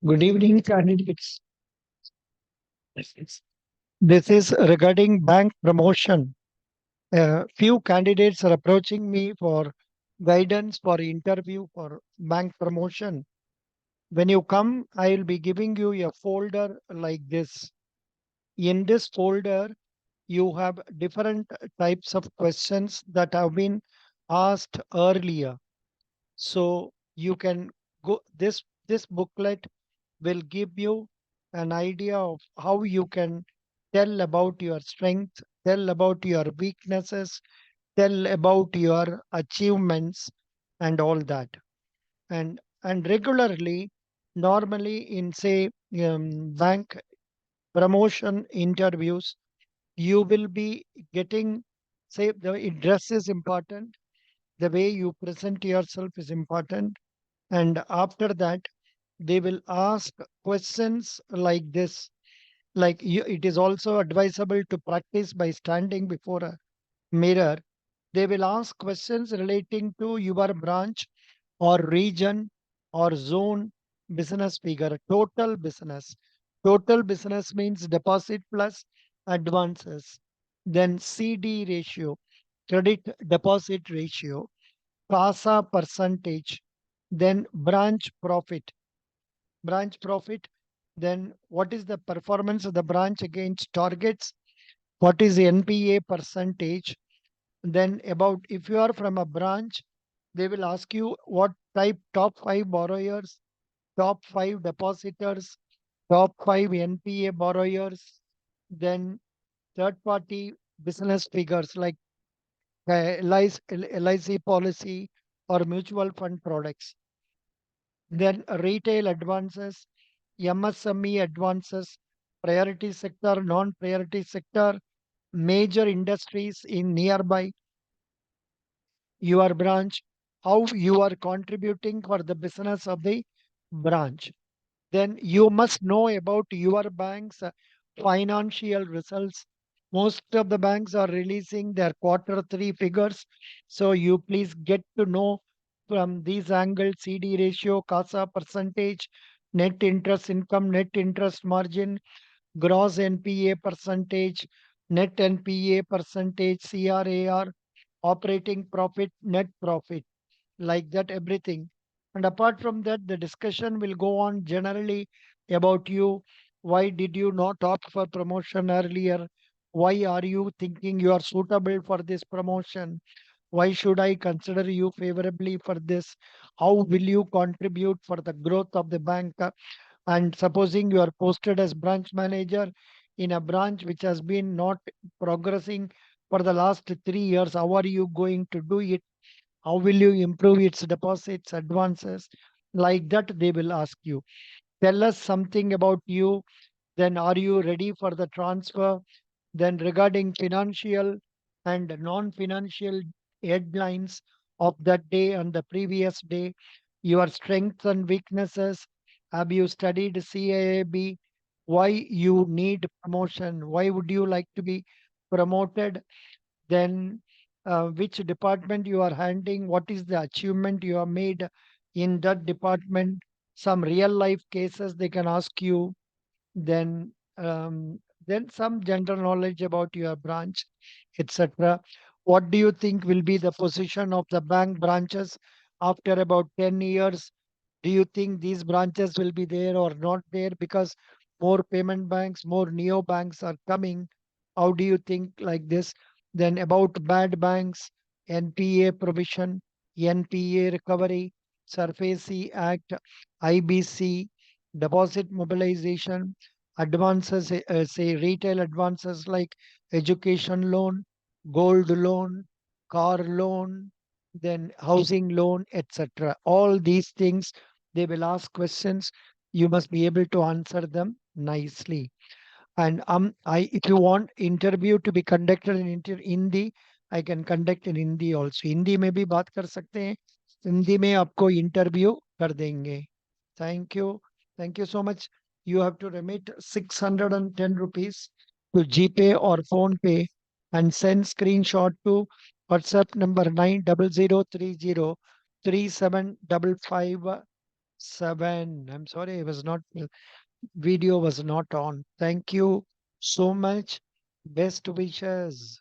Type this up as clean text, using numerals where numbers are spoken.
Good evening, candidates. This is regarding bank promotion. Few candidates are approaching me for guidance for interview for bank promotion. When you come, I will be giving you a folder like this. In this folder, you have different types of questions that have been asked earlier. So you can go this booklet will give you an idea of how you can tell about your strength, tell about your weaknesses, tell about your achievements and all that. And regularly, normally in say bank promotion interviews, you will be getting say the dress is important, the way you present yourself is important, and after that they will ask questions like this. Like it is also advisable to practice by standing before a mirror. They will ask questions relating to your branch or region or zone business figure. Total business means deposit plus advances. Then CD ratio, credit deposit ratio, CASA percentage, then branch profit, then what is the performance of the branch against targets, what is the NPA percentage, then about if you are from a branch, they will ask you what type top 5 borrowers, top 5 depositors, top 5 NPA borrowers, then third party business figures like LIC policy or mutual fund products, then retail advances, MSME advances, priority sector, non-priority sector, major industries in nearby your branch, how you are contributing for the business of the branch. Then you must know about your bank's financial results. Most of the banks are releasing their quarter three figures. So you please get to know from these angles: CD ratio, CASA percentage, net interest income, net interest margin, gross NPA percentage, net NPA percentage, CRAR, operating profit, net profit, like that, everything. And apart from that, the discussion will go on generally about you. Why did you not opt for promotion earlier? Why are you thinking you are suitable for this promotion? Why should I consider you favorably for this? How will you contribute for the growth of the bank? And supposing you are posted as branch manager in a branch which has been not progressing for the last 3 years, how are you going to do it? How will you improve its deposits, advances? Like that, they will ask you. Tell us something about you. Then, are you ready for the transfer? Then, regarding financial and non financial headlines of that day and the previous day, your strengths and weaknesses. Have you studied CAAB? Why you need promotion? Why would you like to be promoted? Then which department you are handling, what is the achievement you have made in that department, some real life cases they can ask you. Then then some general knowledge about your branch, etc. What do you think will be the position of the bank branches after about 10 years? Do you think these branches will be there or not there? Because more payment banks, more neo banks are coming. How do you think like this? Then about bad banks, NPA provision, NPA recovery, SURFACE Act, IBC, deposit mobilization, advances, say retail advances like education loan, gold loan, car loan, then housing loan, etc. All these things, they will ask questions. You must be able to answer them nicely. And if you want interview to be conducted in Hindi, I can conduct in Hindi also. Hindi में भी बात कर सकते हैं, हिंदी में आपको interview कर देंगे. Thank you so much. You have to remit 610 rupees to Gpay or phone pay and send screenshot to WhatsApp number 900303755. 7. I'm sorry, I was not video was not on. Thank you so much. Best wishes.